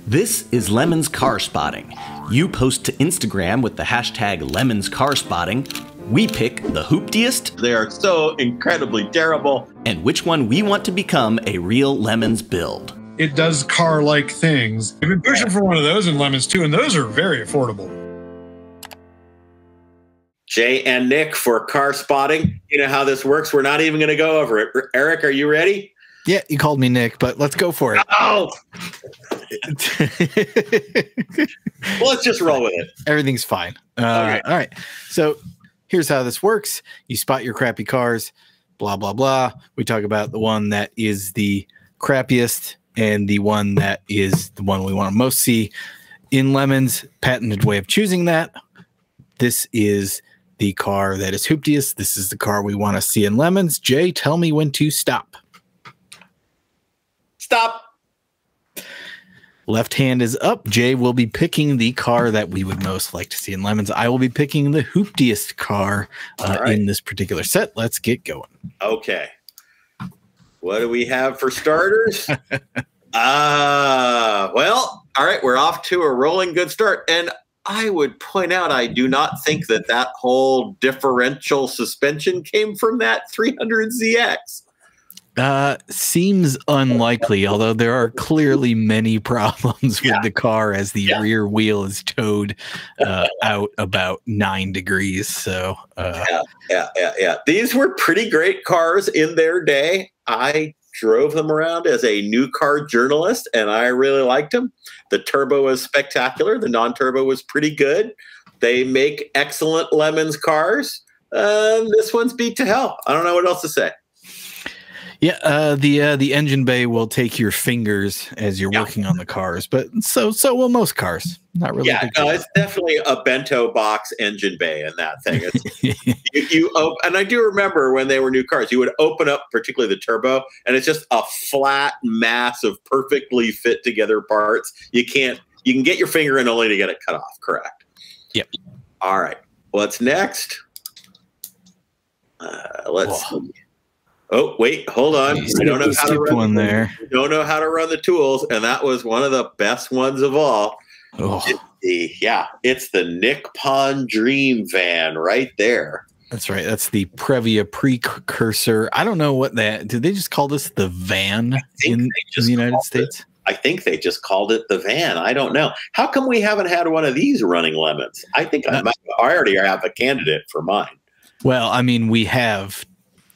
This is Lemons Car Spotting. You post to Instagram with the hashtag Lemons Car Spotting. We pick the hooptiest. They are so incredibly terrible. And which one we want to become a real Lemons build. It does car-like things. We've been pushing for one of those in Lemons too, and those are very affordable. Jay and Nick for car spotting. You know how this works. We're not even going to go over it. Eric, are you ready? Yeah, you called me Nick, but let's go for it. Oh! Well, let's just roll with it. Everything's fine. Okay. All right. So here's how this works. You spot your crappy cars, blah, blah, blah. We talk about the one that is the crappiest and the one that is the one we want to most see in Lemons. Patented way of choosing that. This is the car that is hooptiest. This is the car we want to see in Lemons. Jay, tell me when to stop. Stop. Left hand is up. Jay will be picking the car that we would most like to see in Lemons. I will be picking the hooptiest car in this particular set. Let's get going. Okay. What do we have for starters? Well, all right. We're off to a rolling good start. And I would point out, I do not think that that whole differential suspension came from that 300ZX. Seems unlikely, although there are clearly many problems with the car as the rear wheel is towed out about 9 degrees. So yeah. These were pretty great cars in their day. I drove them around as a new car journalist, and I really liked them. The turbo was spectacular. The non-turbo was pretty good. They make excellent Lemons cars. This one's beat to hell. I don't know what else to say. Yeah, the engine bay will take your fingers as you're working on the cars, but so will most cars. Not really. Yeah, no, it's definitely a bento box engine bay in that thing. It's, and I do remember when they were new cars, you would open up particularly the turbo, and it's just a flat mass of perfectly fit together parts. You can get your finger in only to get it cut off. Correct. Yep. All right. What's next? Let's see. Oh, wait, hold on. I don't know how to run one there. Don't know how to run the tools, and that was one of the best ones of all. Oh. It's the Nippon Dream van right there. That's right. That's the Previa precursor. I don't know what that. Did they just call this the van in the United States? I think they just called it the van. I don't know. How come we haven't had one of these running Lemons? I think I already have a candidate for mine. Well, I mean, we have.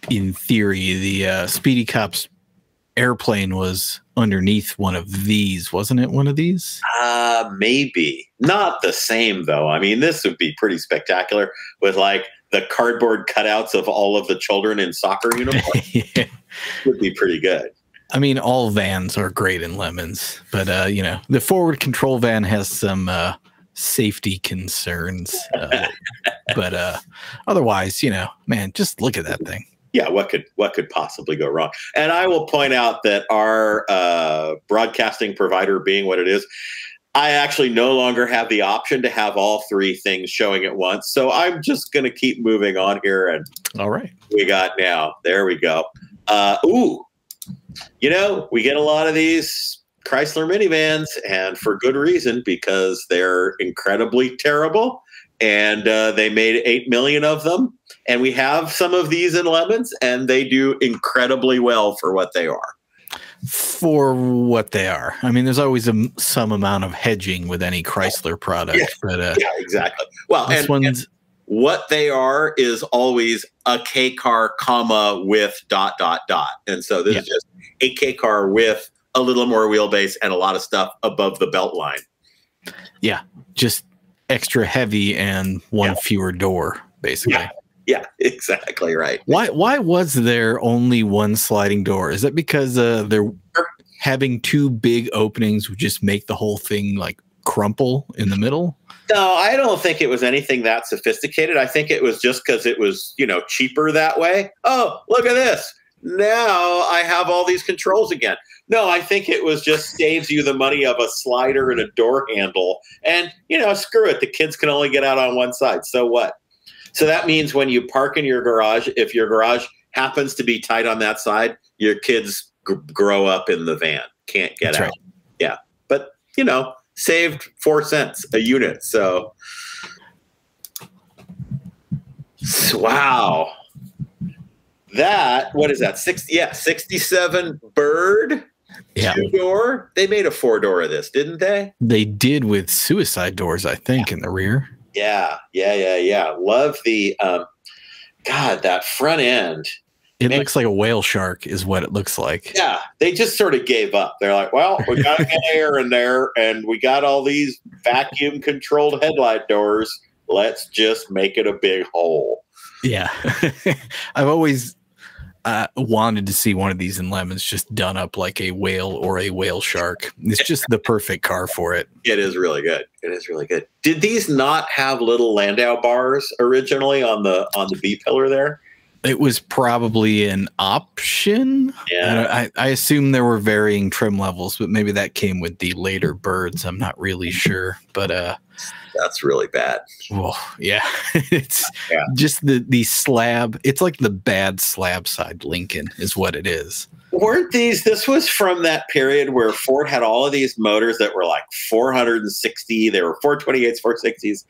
In theory, the Speedy Cop's airplane was underneath one of these, wasn't it? One of these? Maybe not the same though. I mean, this would be pretty spectacular with like the cardboard cutouts of all of the children in soccer uniforms. Yeah. Would be pretty good. I mean, all vans are great in Lemons, but the forward control van has some safety concerns. But otherwise, man, just look at that thing. Yeah, what could possibly go wrong? And I will point out that our broadcasting provider being what it is, I actually no longer have the option to have all three things showing at once. So I'm just going to keep moving on here. And all right, we got now. There we go. We get a lot of these Chrysler minivans, and for good reason, because they're incredibly terrible. And they made 8 million of them. And we have some of these in Lemons, and they do incredibly well for what they are. For what they are. I mean, there's always some amount of hedging with any Chrysler product. Yeah, but, yeah, exactly. Well, and what they are is always a K car, comma, with ... And so this is just a K car with a little more wheelbase and a lot of stuff above the belt line. Yeah, just extra heavy and one fewer door, basically. Yeah, exactly right. Why was there only one sliding door? Is that because they're having two big openings would just make the whole thing like crumple in the middle? No, I don't think it was anything that sophisticated. I think it was just because it was, cheaper that way. Oh, look at this. Now I have all these controls again. No, I think it was just saves you the money of a slider and a door handle. And, screw it. The kids can only get out on one side. So what? So that means when you park in your garage, if your garage happens to be tight on that side, your kids grow up in the van, can't get out. Right. Yeah. But you know, saved 4 cents a unit. So, wow. That, what is that? 67 Bird. Yeah. 2-door. They made a 4-door of this, didn't they? They did with suicide doors, I think, in the rear. Yeah. Love the God, that front end. It looks like a whale shark is what it looks like. Yeah, they just sort of gave up. They're like, well, we got to get air in there, and we got all these vacuum controlled headlight doors. Let's just make it a big hole. Yeah. I've always wanted to see one of these in Lemons just done up like a whale or a whale shark. It's just the perfect car for it. It is really good. It is really good. Did these not have little Landau bars originally on the B pillar there? It was probably an option. Yeah. I assume there were varying trim levels, but maybe that came with the later Birds. I'm not really sure, but that's really bad. well, yeah, it's just the slab. It's like the bad slab side Lincoln is what it is. Weren't these? This was from that period where Ford had all of these motors that were like 460. They were 428s, 460s,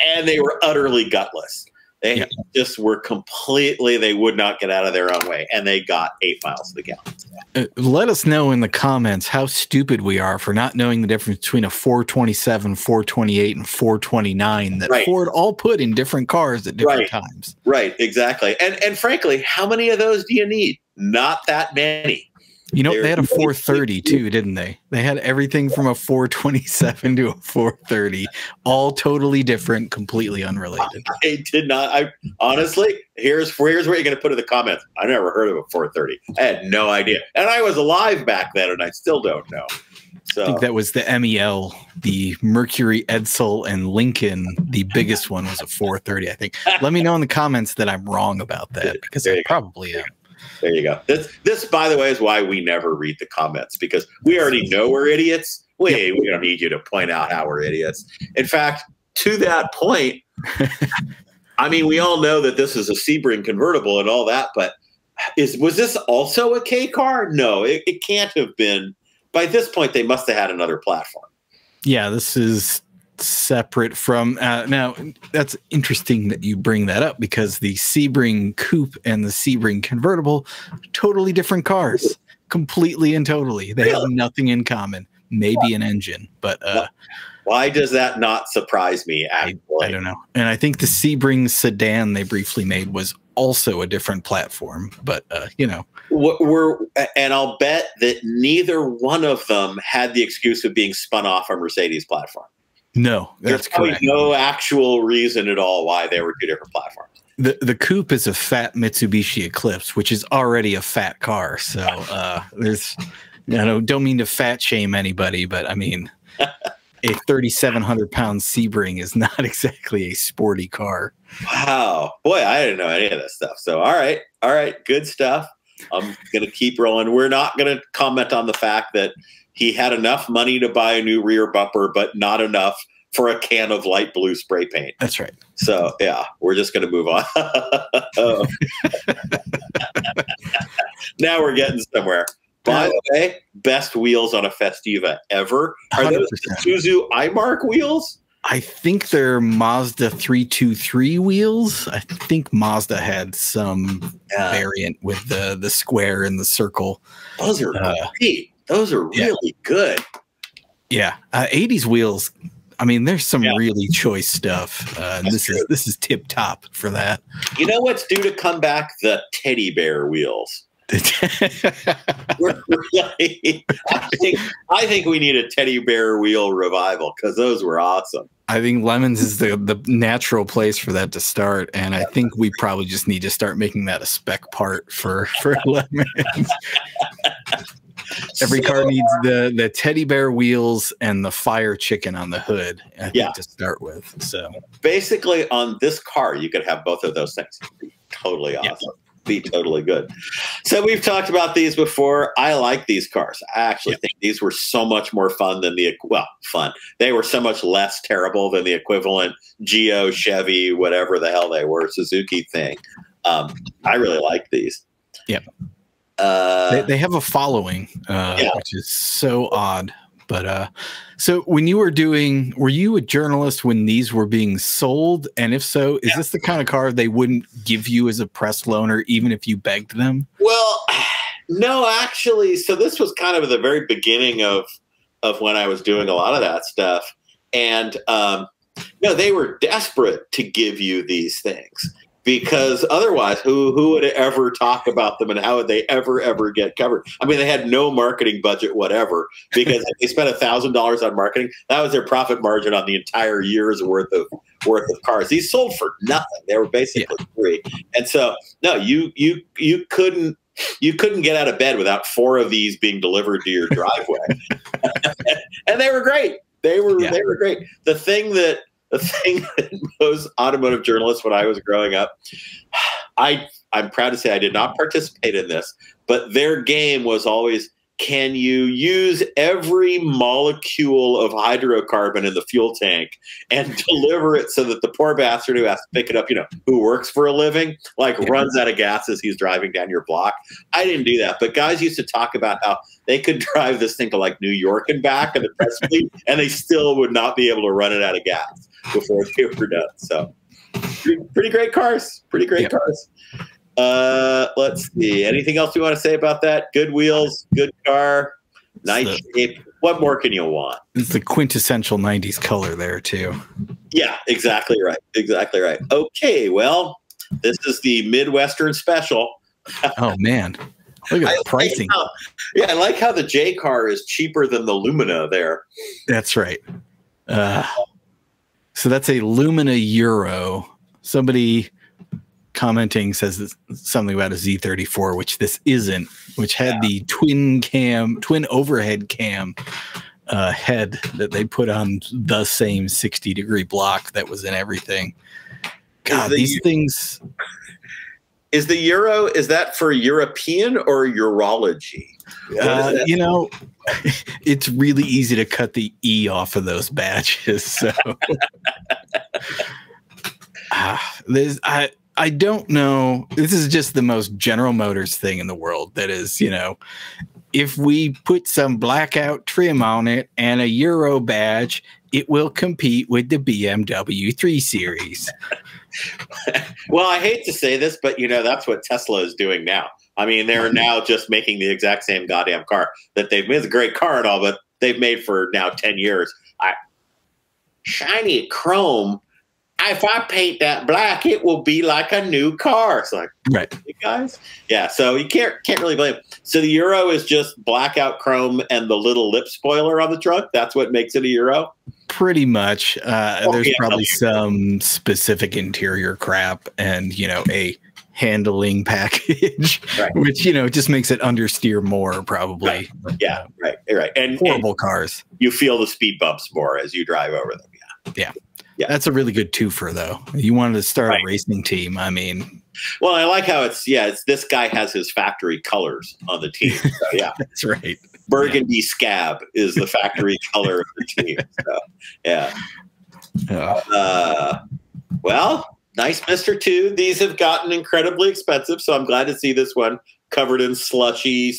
and they were utterly gutless. They just were completely, they would not get out of their own way, and they got 8 miles to the gallon. Let us know in the comments how stupid we are for not knowing the difference between a 427, 428, and 429 that Ford all put in different cars at different times. Right, exactly. And frankly, how many of those do you need? Not that many. You know, they had a 430 too, didn't they? They had everything from a 427 to a 430, all totally different, completely unrelated. I did not. I honestly, here's where you're going to put in the comments. I never heard of a 430. I had no idea, and I was alive back then, and I still don't know. So I think that was the MEL, the Mercury, Edsel, and Lincoln. The biggest one was a 430, I think. Let me know in the comments that I'm wrong about that, because I probably am. There you go. This, by the way, is why we never read the comments, because we already know we're idiots. We don't need you to point out how we're idiots. In fact, to that point, I mean, we all know that this is a Sebring convertible and all that, but was this also a K car? No, it can't have been. By this point, they must have had another platform. Yeah, this is separate from now. That's interesting that you bring that up, because the Sebring Coupe and the Sebring convertible, totally different cars, completely and totally. They have nothing in common. Maybe an engine, but why does that not surprise me? I don't know. And I think the Sebring sedan they briefly made was also a different platform, but you know, and I'll bet that neither one of them had the excuse of being spun off a Mercedes platform. No, that's correct. No actual reason at all why they were two different platforms. The coupe is a fat Mitsubishi Eclipse, which is already a fat car. So there's, don't mean to fat shame anybody, but I mean, a 3,700-pound Sebring is not exactly a sporty car. Wow, boy, I didn't know any of this stuff. So all right, good stuff. I'm gonna keep rolling. We're not gonna comment on the fact that he had enough money to buy a new rear bumper, but not enough for a can of light blue spray paint. That's right. So, yeah, we're just going to move on. Now we're getting somewhere. By the way, best wheels on a Festiva ever. Are 100%. those the Isuzu iMark wheels? I think they're Mazda 323 wheels. I think Mazda had some variant with the square and the circle. Those are great. Those are really good. Yeah. 80s wheels. I mean, there's some really choice stuff. This is tip top for that. You know what's due to come back? The teddy bear wheels. I think we need a teddy bear wheel revival, because those were awesome. I think Lemons is the natural place for that to start, and I think we probably just need to start making that a spec part for Lemons. Every car needs the teddy bear wheels and the fire chicken on the hood, I think, to start with. So basically, on this car, you could have both of those things. Be totally awesome. Be totally good. So we've talked about these before. I like these cars. I actually think these were so much more fun than fun. They were so much less terrible than the equivalent Geo, Chevy, whatever the hell they were, Suzuki thing. I really like these. Yeah. They have a following, which is so odd, But so when you were were you a journalist when these were being sold? And if so, is this the kind of car they wouldn't give you as a press loaner, even if you begged them? Well, no, actually. So this was kind of the very beginning of when I was doing a lot of that stuff. And no, they were desperate to give you these things, because otherwise, who would ever talk about them, and how would they ever get covered? I mean, they had no marketing budget, whatever, because if they spent $1,000 on marketing, that was their profit margin on the entire year's worth of cars. These sold for nothing; they were basically free. And so, no, you couldn't get out of bed without 4 of these being delivered to your driveway, and they were great. They were great. The thing that most automotive journalists, when I was growing up, I'm proud to say I did not participate in this, but their game was always, can you use every molecule of hydrocarbon in the fuel tank and deliver it so that the poor bastard who has to pick it up, who works for a living, runs out of gas as he's driving down your block? I didn't do that, but guys used to talk about how they could drive this thing to New York and back in the press fleet, and they still would not be able to run it out of gas before they were done. So pretty great cars. Pretty great cars. Let's see. Anything else you want to say about that? Good wheels, good car, nice shape. What more can you want? It's the quintessential 90s color there, too. Yeah, exactly right. Exactly right. Okay, well, this is the Midwestern special. Oh, man. Look at the pricing. I like how the J car is cheaper than the Lumina there. That's right. So that's a Lumina Euro. Somebody commenting says something about a Z34, which this isn't, which had the twin overhead cam head that they put on the same 60-degree block that was in everything. God, these things. Is the Euro, is that for European or urology? It's really easy to cut the E off of those badges. So I don't know. This is just the most General Motors thing in the world. That is, if we put some blackout trim on it and a Euro badge, it will compete with the BMW 3 Series. Well, I hate to say this, but that's what Tesla is doing now. I mean, they're now just making the exact same goddamn car that they've made. It's a great car and all, but they've made for now 10 years. Shiny chrome. If I paint that black, it will be like a new car. It's like, right, you guys, yeah. So you can't really blame. So the Euro is just blackout chrome and the little lip spoiler on the trunk. That's what makes it a Euro. Pretty much. There's probably some specific interior crap and a handling package, right, which just makes it understeer more, probably. Right. Yeah, right. And horrible cars. You feel the speed bumps more as you drive over them. Yeah. That's a really good twofer, though. You wanted to start a racing team. I mean, well, I like how it's this guy has his factory colors on the team. So, yeah, that's right. Burgundy scab is the factory color of the team. So, well, nice Mr. 2. These have gotten incredibly expensive, so I'm glad to see this one covered in slushy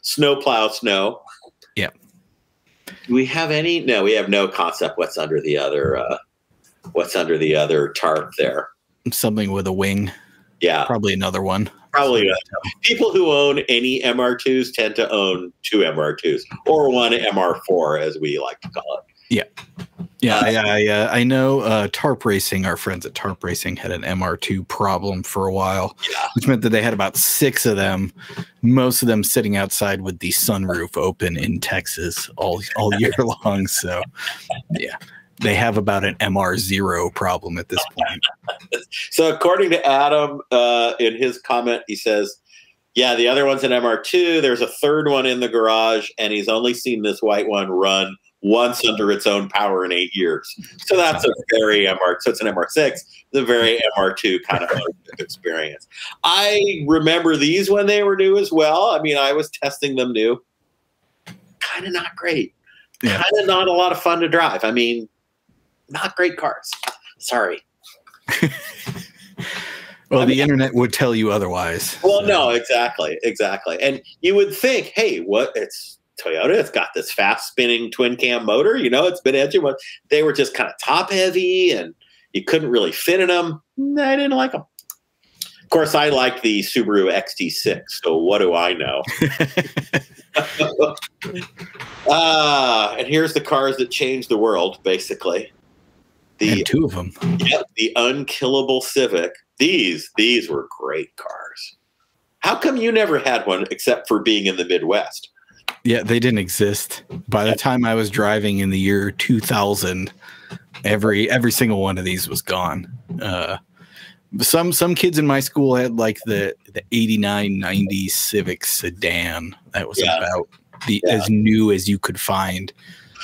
snowplow snow. Yeah. Do we have any? No, we have no concept what's under the other. What's under the other tarp there? Something with a wing. Yeah. Probably another one. Probably. People who own any MR2s tend to own 2 MR2s or one MR4, as we like to call it. Yeah. Yeah. I know Tarp Racing, our friends at Tarp Racing had an MR2 problem for a while, which meant that they had about 6 of them, most of them sitting outside with the sunroof open in Texas all year long. So, yeah. They have about an MR0 problem at this point. So according to Adam, in his comment, he says, yeah, the other one's an MR2. There's a third one in the garage, and he's only seen this white one run once under its own power in 8 years. So that's a very so it's an MR6. It's a very MR2 kind of experience. I remember these when they were new as well. I mean, I was testing them new. Kind of not great. Yeah. Kind of not a lot of fun to drive. I mean, not great cars. Sorry. Well, the internet would tell you otherwise. Well, no, exactly. And you would think, hey, Toyota. It's got this fast spinning twin cam motor. You know, it's been edgy. They were just kind of top heavy and you couldn't really fit in them. I didn't like them. Of course, I like the Subaru XT6. So what do I know? And here's the cars that changed the world, basically. And two of them. Yep, the unkillable Civic. These were great cars. How come you never had one except for being in the Midwest? Yeah, they didn't exist. By the time I was driving in the year 2000, every single one of these was gone. Some kids in my school had like the 89, 90 Civic sedan. That was about as new as you could find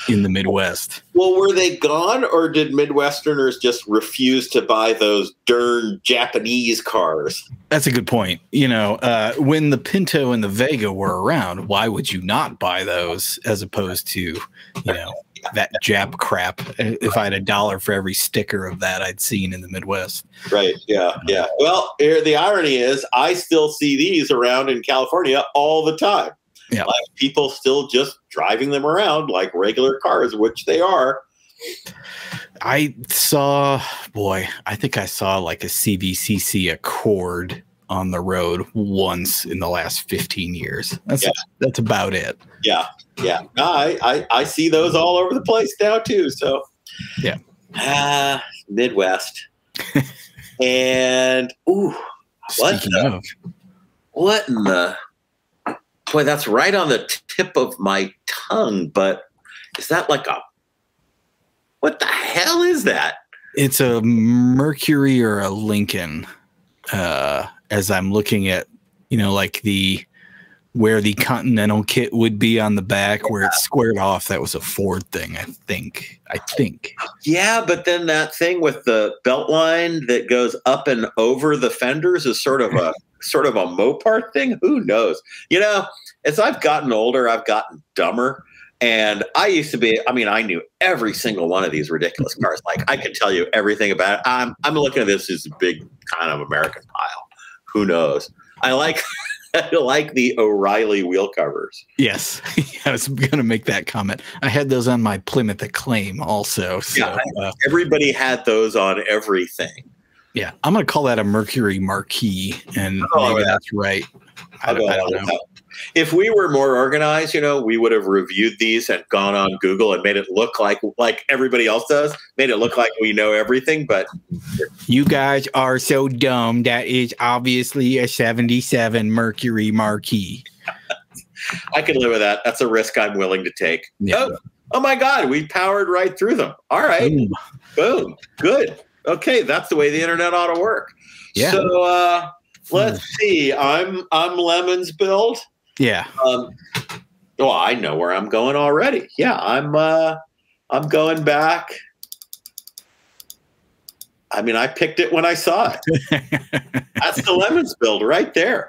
in the Midwest. Well, were they gone, or did Midwesterners just refuse to buy those darn Japanese cars? That's a good point. You know, when the Pinto and the Vega were around, why would you not buy those as opposed to, you know, that Jap crap? If I had $1 for every sticker of that I'd seen in the Midwest. Right. Yeah. Yeah. Well, the irony is I still see these around in California all the time. Yeah. Like people still just driving them around like regular cars, which they are. I think I saw like a CVCC Accord on the road once in the last 15 years. That's about it. Yeah. Yeah. No, I see those all over the place now too. So yeah. Midwest. And what in the boy, that's right on the tip of my tongue, but is that like what the hell is that? It's a Mercury or a Lincoln. As I'm looking at, you know, like where the Continental kit would be on the back, where it's squared off, that was a Ford thing, I think. Yeah, but then that thing with the belt line that goes up and over the fenders is sort of a Mopar thing. Who knows? You know, as I've gotten older, I've gotten dumber. And I used to be, I knew every single one of these ridiculous cars. Like I could tell you everything about it. I'm looking at this as a big kind of American pile. Who knows? I like the O'Reilly wheel covers. Yes. I was going to make that comment. I had those on my Plymouth Acclaim also. So, everybody had those on everything. Yeah. I'm going to call that a Mercury Marquis. And maybe that's right. I don't know. If we were more organized, you know, we would have reviewed these and gone on Google and made it look like everybody else does, made it look like we know everything. But you guys are so dumb. That is obviously a 77 Mercury Marquis. I can live with that. That's a risk I'm willing to take. Yeah. Oh my God, we powered right through them. All right. Boom. Good. Okay. That's the way the internet ought to work. Yeah. So let's see. I'm Lemon's build. Yeah. Well, I know where I'm going already. Yeah, I'm going back. I picked it when I saw it. That's the Lemons build right there.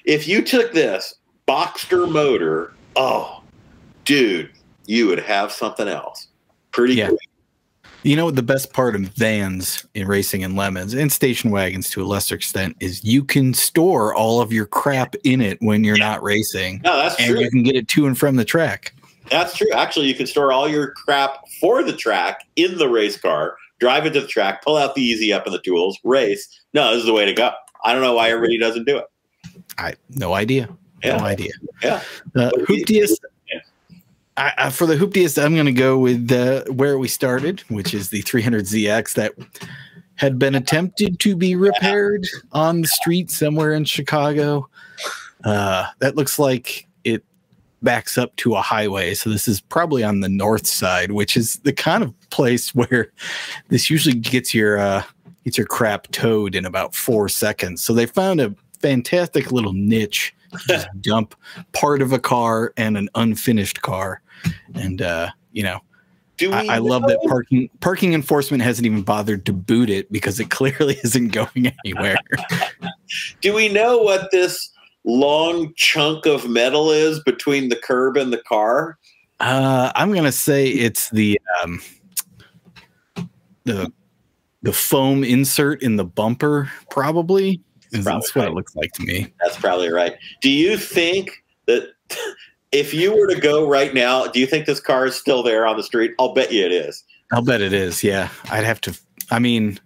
If you took this Boxster motor, oh, dude, you would have something else. Pretty good. You know what the best part of vans in racing and Lemons and station wagons to a lesser extent is you can store all of your crap in it when you're not racing. No, that's true. And you can get it to and from the track. That's true. Actually, you can store all your crap for the track in the race car, drive it to the track, pull out the Easy Up and the tools, race. No, this is the way to go. I don't know why everybody doesn't do it. No idea. Yeah. No idea. Yeah. Hooptiest. For the Hooptiest, I'm going to go with where we started, which is the 300ZX that had been attempted to be repaired on the street somewhere in Chicago. That looks like it backs up to a highway. So this is probably on the north side, which is the kind of place where this usually gets your crap towed in about 4 seconds. So they found a fantastic little niche to just dump part of a car and an unfinished car. And, you know, I love that parking enforcement hasn't even bothered to boot it because it clearly isn't going anywhere. Do we know what this long chunk of metal is between the curb and the car? I'm going to say it's the foam insert in the bumper, probably. That's what it looks like to me. That's probably right. Do you think that If you were to go right now, do you think this car is still there on the street? I'll bet you it is. I'll bet it is. Yeah, I'd have to. I mean,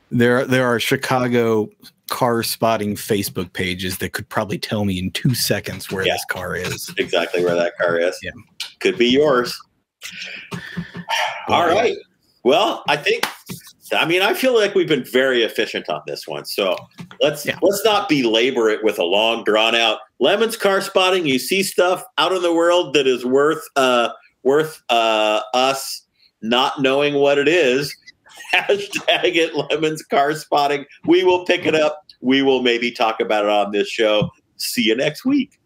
there are Chicago car spotting Facebook pages that could probably tell me in 2 seconds where this car is. Exactly where that car is. Yeah. Could be yours. All right. Well, I feel like we've been very efficient on this one. So let's not belabor it with a long, drawn out Lemon's car spotting. You see stuff out in the world that is worth us not knowing what it is. Hashtag it Lemon's car spotting. We will pick it up. We will maybe talk about it on this show. See you next week.